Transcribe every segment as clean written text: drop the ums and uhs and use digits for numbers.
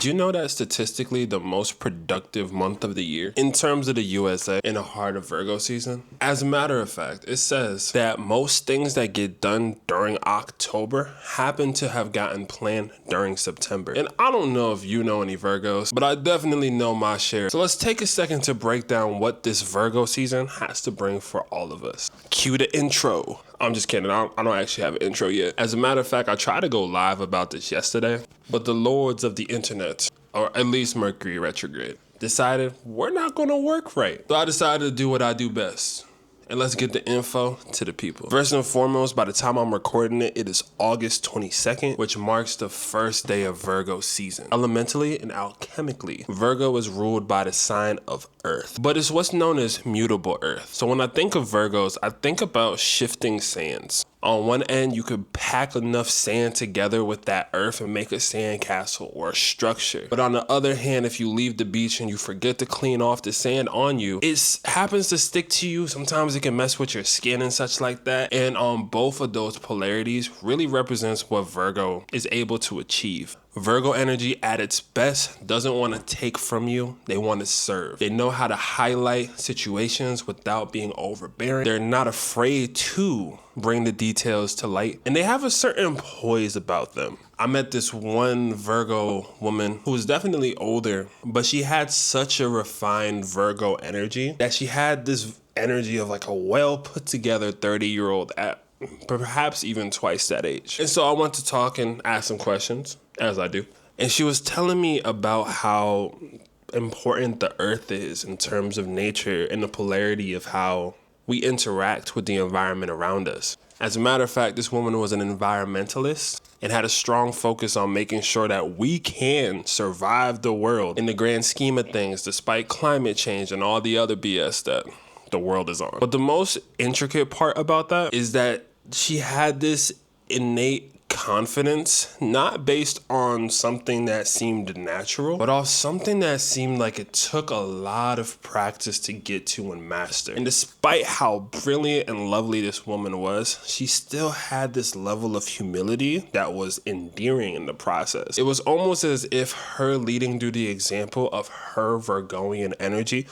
Did you know that statistically the most productive month of the year in terms of the USA in the heart of Virgo season? As a matter of fact, it says that most things that get done during October happen to have gotten planned during September. And I don't know if you know any Virgos, but I definitely know my share. So let's take a second to break down what this Virgo season has to bring for all of us. Cue the intro. I'm just kidding. I don't actually have an intro yet. As a matter of fact, I tried to go live about this yesterday, but the lords of the internet, or at least Mercury retrograde, decided we're not going to work right. So I decided to do what I do best. And let's get the info to the people. First and foremost, by the time I'm recording it, it is August 22nd, which marks the first day of Virgo season. Elementally and alchemically, Virgo is ruled by the sign of Earth, but it's what's known as mutable Earth. So when I think of Virgos, I think about shifting sands. On one end, you could pack enough sand together with that earth and make a sand castle or a structure. But on the other hand, if you leave the beach and you forget to clean off the sand on you, it happens to stick to you. Sometimes it can mess with your skin and such like that. And on both of those polarities really represents what Virgo is able to achieve. Virgo energy at its best doesn't want to take from you. They want to serve. They know how to highlight situations without being overbearing. They're not afraid to bring the details to light. And they have a certain poise about them. I met this one Virgo woman who was definitely older, but she had such a refined Virgo energy that she had this energy of like a well put together 30-year-old at perhaps even twice that age. And so I went to talk and ask some questions, as I do. And she was telling me about how important the earth is in terms of nature and the polarity of how we interact with the environment around us. As a matter of fact, this woman was an environmentalist and had a strong focus on making sure that we can survive the world in the grand scheme of things, despite climate change and all the other BS that the world is on. But the most intricate part about that is that she had this innate confidence, not based on something that seemed natural, but on something that seemed like it took a lot of practice to get to and master. And despite how brilliant and lovely this woman was, she still had this level of humility that was endearing in the process. It was almost as if her leading through the example of her Virgoian energy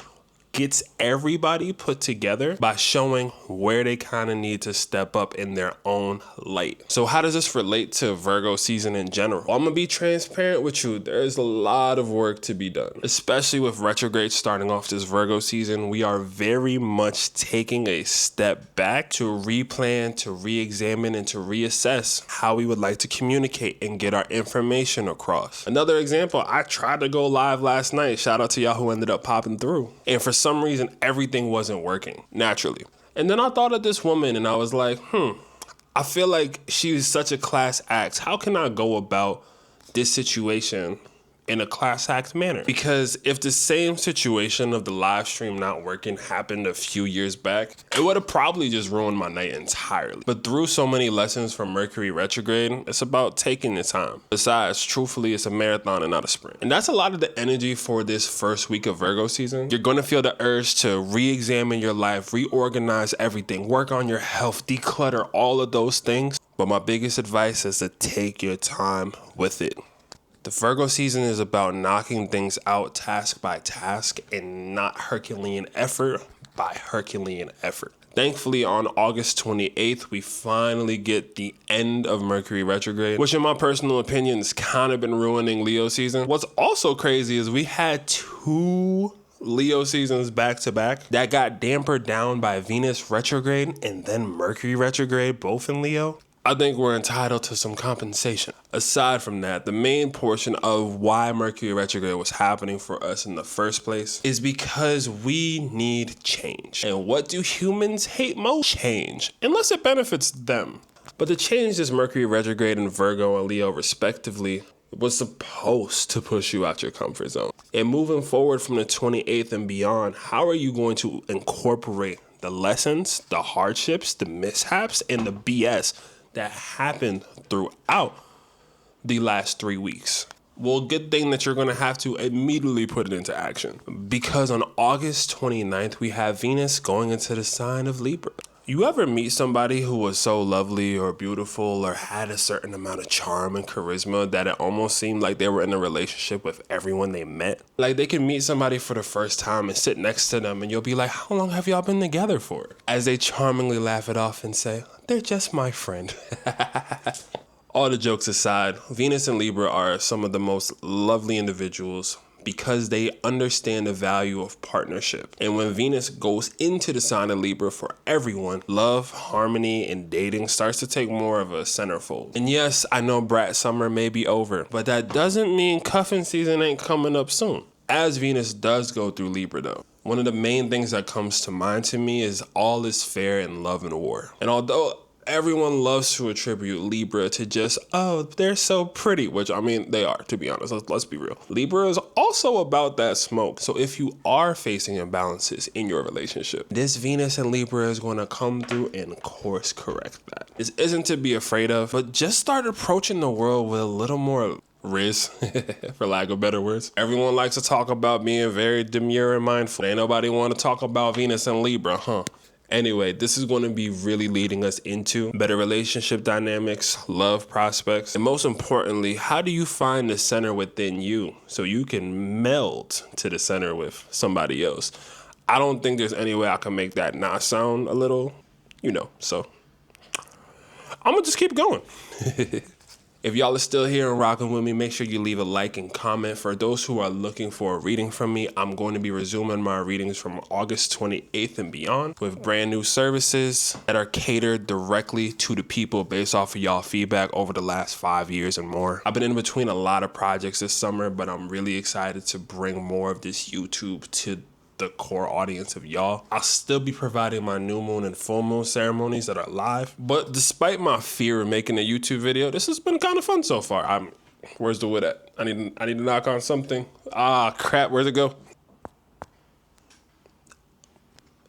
gets everybody put together by showing where they kind of need to step up in their own light. So how does this relate to Virgo season in general? Well, I'm gonna be transparent with you. There's a lot of work to be done, especially with retrograde starting off this Virgo season. We are very much taking a step back to replan, to re-examine, and to reassess how we would like to communicate and get our information across. Another example, I tried to go live last night. Shout out to y'all who ended up popping through. And for some reason, everything wasn't working naturally. And then I thought of this woman and I was like, I feel like she was such a class act. How can I go about this situation in a class act manner? Because if the same situation of the live stream not working happened a few years back, it would have probably just ruined my night entirely. But through so many lessons from Mercury retrograde, it's about taking the time. Besides, truthfully, it's a marathon and not a sprint. And that's a lot of the energy for this first week of Virgo season. You're going to feel the urge to re-examine your life, reorganize everything, work on your health, declutter all of those things. But my biggest advice is to take your time with it. The Virgo season is about knocking things out task by task and not Herculean effort by Herculean effort. Thankfully, on August 28th, we finally get the end of Mercury retrograde, which in my personal opinion has kind of been ruining Leo season. What's also crazy is we had 2 Leo seasons back to back that got dampered down by Venus retrograde and then Mercury retrograde, both in Leo. I think we're entitled to some compensation. Aside from that, the main portion of why Mercury retrograde was happening for us in the first place is because we need change. And what do humans hate most? Change, unless it benefits them. But the change this Mercury retrograde in Virgo and Leo respectively was supposed to push you out your comfort zone. And moving forward from the 28th and beyond, how are you going to incorporate the lessons, the hardships, the mishaps, and the BS that happened throughout the last 3 weeks? Well, good thing that you're going to have to immediately put it into action, because on August 29th, we have Venus going into the sign of Libra. You ever meet somebody who was so lovely or beautiful or had a certain amount of charm and charisma that it almost seemed like they were in a relationship with everyone they met? Like they can meet somebody for the first time and sit next to them and you'll be like, how long have y'all been together for? As they charmingly laugh it off and say, they're just my friend. All the jokes aside, Venus and Libra are some of the most lovely individuals because they understand the value of partnership. And when Venus goes into the sign of Libra for everyone, love, harmony, and dating starts to take more of a centerfold. And yes, I know brat summer may be over, but that doesn't mean cuffing season ain't coming up soon. As Venus does go through Libra though, one of the main things that comes to mind to me is all is fair in love and war. And although everyone loves to attribute Libra to just, oh, they're so pretty, which I mean, they are, to be honest. Let's be real. Libra is also about that smoke. So if you are facing imbalances in your relationship, this Venus and Libra is going to come through and course correct that. This isn't to be afraid of, but just start approaching the world with a little more riz, for lack of better words. Everyone likes to talk about being very demure and mindful. Ain't nobody want to talk about Venus and Libra, huh? Anyway, this is going to be really leading us into better relationship dynamics, love prospects, and most importantly, how do you find the center within you so you can meld to the center with somebody else? I don't think there's any way I can make that not sound a little, so I'm going to just keep going. If y'all are still here and rocking with me, make sure you leave a like and comment. For those who are looking for a reading from me, I'm going to be resuming my readings from August 28th and beyond with brand new services that are catered directly to the people based off of y'all feedback over the last 5 years and more. I've been in between a lot of projects this summer, but I'm really excited to bring more of this YouTube to the core audience of y'all. I'll still be providing my new moon and full moon ceremonies that are live, but despite my fear of making a YouTube video, this has been kind of fun so far. Where's the wood at? I need to knock on something. Ah, crap, where'd it go?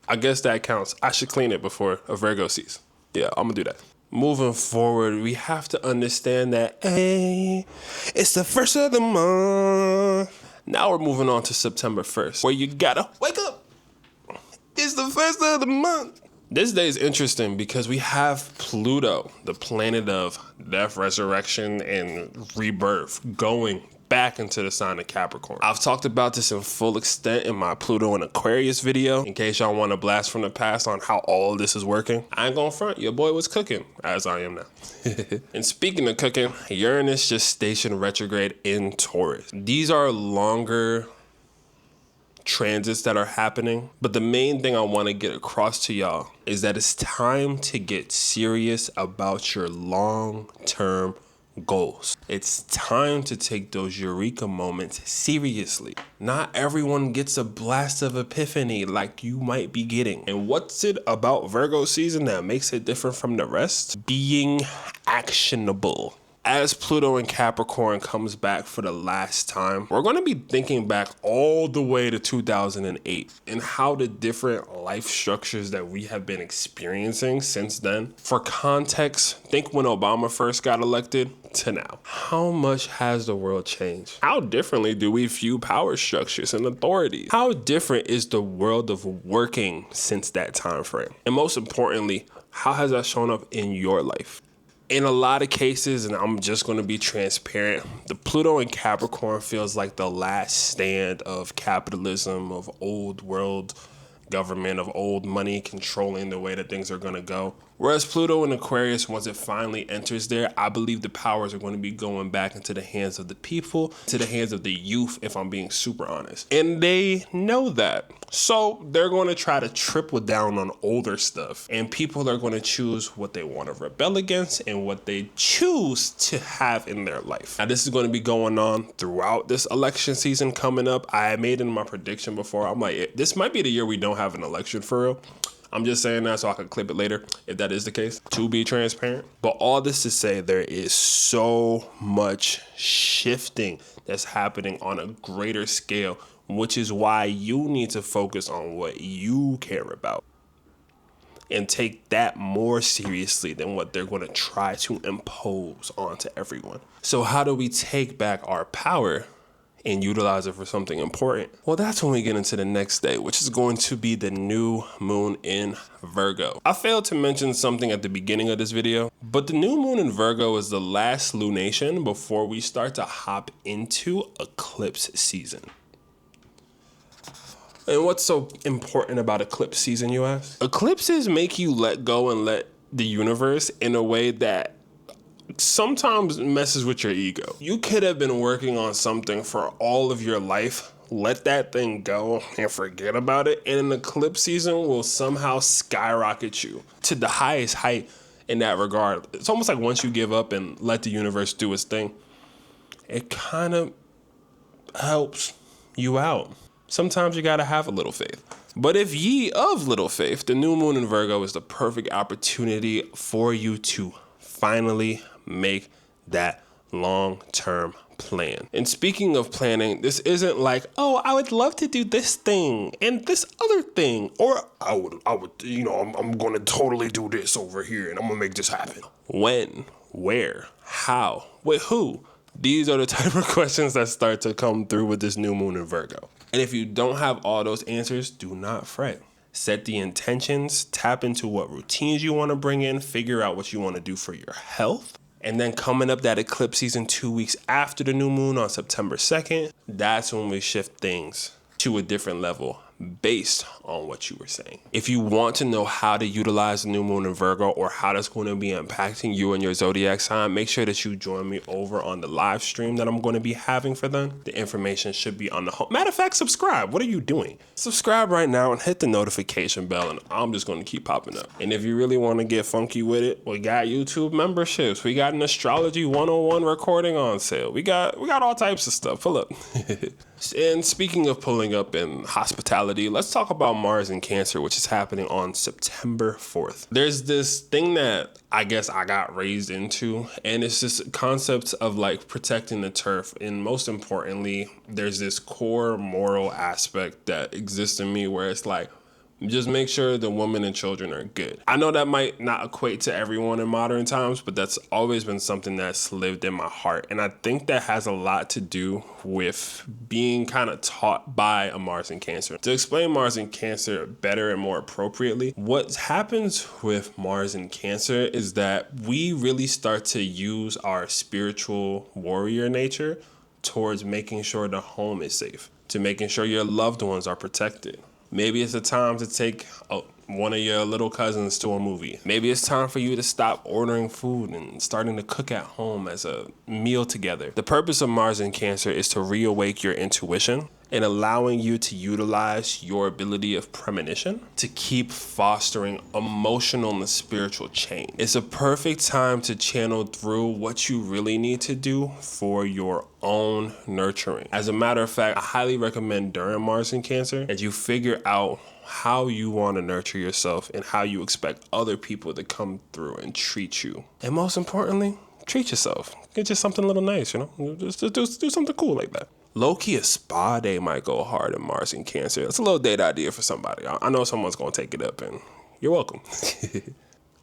I guess that counts. I should clean it before a Virgo sees. Yeah, I'm gonna do that. Moving forward, we have to understand that, hey, it's the first of the month. Now we're moving on to September 1st, where you gotta wake up. It's the first of the month. This day is interesting because we have Pluto, the planet of death, resurrection, and rebirth, going back into the sign of Capricorn. I've talked about this in full extent in my Pluto and Aquarius video, in case y'all want a blast from the past on how all this is working. I ain't gonna front, your boy was cooking, as I am now. And speaking of cooking, Uranus just stationed retrograde in Taurus. These are longer transits that are happening, but the main thing I want to get across to y'all is that it's time to get serious about your long-term goals. It's time to take those eureka moments seriously. Not everyone gets a blast of epiphany like you might be getting. And what's it about Virgo season that makes it different from the rest? Being actionable. As Pluto and Capricorn comes back for the last time, we're going to be thinking back all the way to 2008 and how the different life structures that we have been experiencing since then. For context, think when Obama first got elected to now. How much has the world changed? How differently do we view power structures and authorities? How different is the world of working since that time frame? And most importantly, how has that shown up in your life? In a lot of cases, and I'm just going to be transparent, the Pluto and Capricorn feels like the last stand of capitalism, of old world government, of old money controlling the way that things are going to go. Whereas Pluto in Aquarius, once it finally enters there, I believe the powers are going to be going back into the hands of the people, to the hands of the youth, if I'm being super honest. And they know that. So they're going to try to triple down on older stuff. And people are going to choose what they want to rebel against and what they choose to have in their life. Now, this is going to be going on throughout this election season coming up. I made in my prediction before. I'm like, this might be the year we don't have an election for real. I'm just saying that so I can clip it later if that is the case, to be transparent. But all this to say, there is so much shifting that's happening on a greater scale, which is why you need to focus on what you care about and take that more seriously than what they're going to try to impose onto everyone. So how do we take back our power and utilize it for something important, well, that's when we get into the next day, which is going to be the new moon in Virgo. I failed to mention something at the beginning of this video, but the new moon in Virgo is the last lunation before we start to hop into eclipse season. And what's so important about eclipse season, you ask? Eclipses make you let go and let the universe in a way that sometimes messes with your ego. You could have been working on something for all of your life, let that thing go and forget about it, and an eclipse season will somehow skyrocket you to the highest height in that regard. It's almost like once you give up and let the universe do its thing, it kind of helps you out. Sometimes you gotta have a little faith. But if ye of little faith, the new moon in Virgo is the perfect opportunity for you to finally make that long-term plan. And speaking of planning, this isn't like, oh, I would love to do this thing and this other thing, or I would, I'm going to totally do this over here and I'm going to make this happen. When, where, how, with who? These are the type of questions that start to come through with this new moon in Virgo. And if you don't have all those answers, do not fret. Set the intentions, tap into what routines you want to bring in, figure out what you want to do for your health. And then coming up that eclipse season 2 weeks after the new moon on September 2nd, that's when we shift things to a different level based on what you were saying. If you want to know how to utilize the new moon in Virgo or how that's going to be impacting you and your zodiac sign, make sure that you join me over on the live stream that I'm going to be having for them. The information should be on the home. Matter of fact, subscribe. What are you doing? Subscribe right now and hit the notification bell, and I'm just going to keep popping up. And if you really want to get funky with it, we got YouTube memberships. We got an Astrology 101 recording on sale. We got all types of stuff. Pull up. And speaking of pulling up in hospitality, let's talk about Mars in Cancer, which is happening on September 4th. There's this thing that I guess I got raised into, and it's this concept of like protecting the turf. And most importantly, there's this core moral aspect that exists in me where it's like, just make sure the women and children are good. I know that might not equate to everyone in modern times, but that's always been something that's lived in my heart. And I think that has a lot to do with being kind of taught by a Mars in Cancer. To explain Mars in Cancer better and more appropriately, what happens with Mars in Cancer is that we really start to use our spiritual warrior nature towards making sure the home is safe, to making sure your loved ones are protected. Maybe it's a time to take one of your little cousins to a movie. Maybe it's time for you to stop ordering food and starting to cook at home as a meal together. The purpose of Mars in Cancer is to reawake your intuition and allowing you to utilize your ability of premonition to keep fostering emotional and spiritual change. It's a perfect time to channel through what you really need to do for your own nurturing. As a matter of fact, I highly recommend during Mars in Cancer that you figure out how you want to nurture yourself and how you expect other people to come through and treat you. And most importantly, treat yourself. Get you something a little nice, Just do something cool like that. Low-key, a spa day might go hard in Mars in Cancer. That's a little date idea for somebody. I know someone's going to take it up, and you're welcome.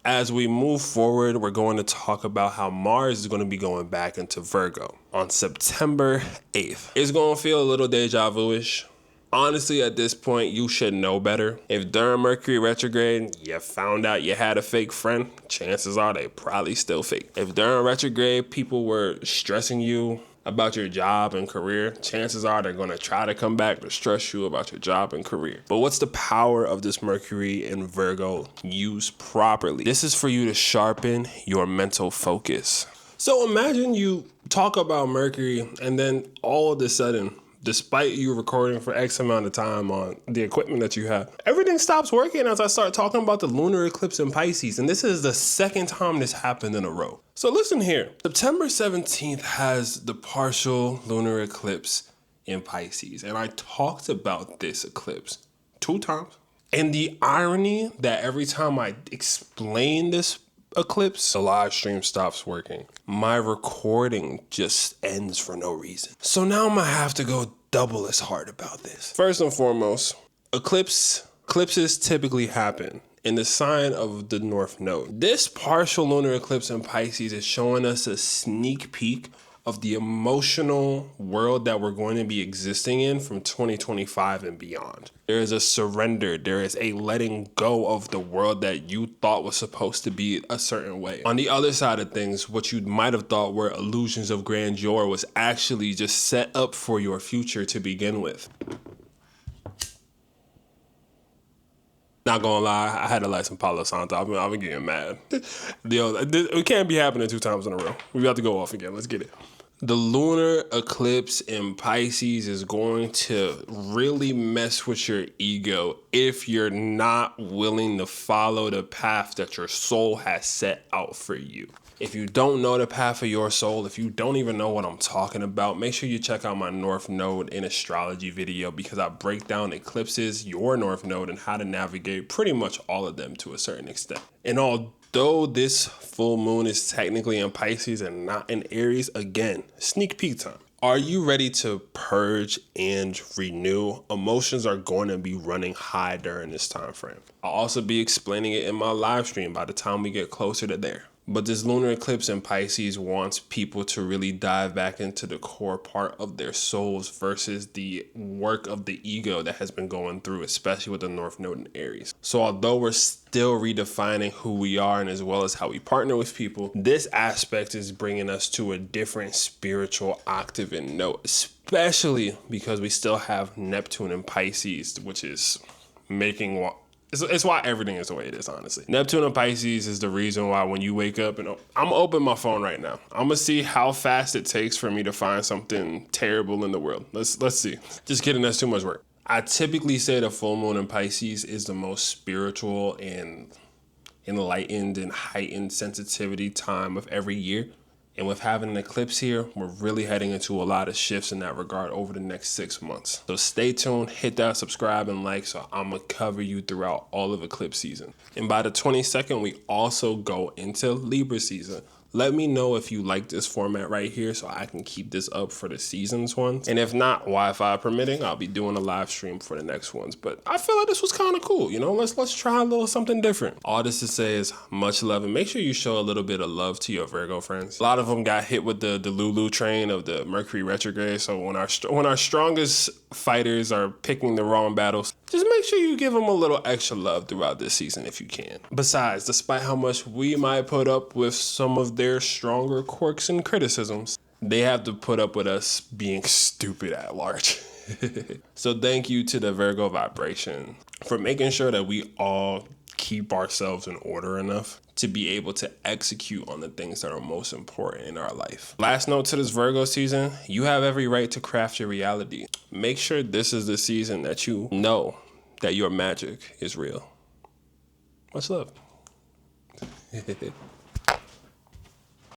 As we move forward, we're going to talk about how Mars is going to be going back into Virgo on September 8th. It's going to feel a little deja vu-ish. Honestly, at this point, you should know better. If during Mercury retrograde, you found out you had a fake friend, chances are they probably still fake. If during retrograde, people were stressing you about your job and career, chances are they're going to try to come back to stress you about your job and career. But what's the power of this Mercury in Virgo used properly? This is for you to sharpen your mental focus. So imagine you talk about Mercury and then all of a sudden, despite you recording for X amount of time on the equipment that you have, everything stops working as I start talking about the lunar eclipse in Pisces. And this is the second time this happened in a row. So listen here. September 17th has the partial lunar eclipse in Pisces. And I talked about this eclipse 2 times. And the irony that every time I explain this eclipse, the live stream stops working. My recording just ends for no reason. So now I'm gonna have to go double as hard about this. First and foremost, eclipses typically happen in the sign of the North Node. This partial lunar eclipse in Pisces is showing us a sneak peek of the emotional world that we're going to be existing in from 2025 and beyond. There is a surrender. There is a letting go of the world that you thought was supposed to be a certain way. On the other side of things, what you might have thought were illusions of grandeur was actually just set up for your future to begin with. Not gonna lie, I had to light some Palo Santo. I've been getting mad. Yo, it can't be happening 2 times in a row. We got to go off again. Let's get it. The lunar eclipse in Pisces is going to really mess with your ego if you're not willing to follow the path that your soul has set out for you. If you don't know the path of your soul, if you don't even know what I'm talking about, make sure you check out my North Node in Astrology video, because I break down eclipses, your North Node, and how to navigate pretty much all of them to a certain extent. And although this full moon is technically in Pisces and not in Aries, again, sneak peek time. Are you ready to purge and renew? Emotions are going to be running high during this time frame. I'll also be explaining it in my live stream by the time we get closer to there. But this lunar eclipse in Pisces wants people to really dive back into the core part of their souls versus the work of the ego that has been going through, especially with the North Node in Aries. So although we're still redefining who we are and as well as how we partner with people, this aspect is bringing us to a different spiritual octave and note, especially because we still have Neptune in Pisces, which is making it's why everything is the way it is, honestly. Neptune and Pisces is the reason why when you wake up, and I'm gonna open my phone right now. I'm gonna see how fast it takes for me to find something terrible in the world. Let's see. Just kidding, that's too much work. I typically say the full moon in Pisces is the most spiritual and enlightened and heightened sensitivity time of every year. And with having an eclipse here, we're really heading into a lot of shifts in that regard over the next 6 months. So stay tuned, hit that subscribe and like, so I'm gonna cover you throughout all of eclipse season. And by the 22nd, we also go into Libra season. Let me know if you like this format right here so I can keep this up for the seasons ones. And if not, Wi-Fi permitting, I'll be doing a live stream for the next ones. But I feel like this was kind of cool, you know? Let's try a little something different. All this to say is much love, and make sure you show a little bit of love to your Virgo friends. A lot of them got hit with the Lulu train of the Mercury retrograde. So when our strongest fighters are picking the wrong battles, just make sure you give them a little extra love throughout this season if you can. Besides, despite how much we might put up with some of their stronger quirks and criticisms, they have to put up with us being stupid at large. So thank you to the Virgo vibration for making sure that we all keep ourselves in order enough to be able to execute on the things that are most important in our life. Last note to this Virgo season, you have every right to craft your reality. Make sure this is the season that you know that your magic is real. Much love.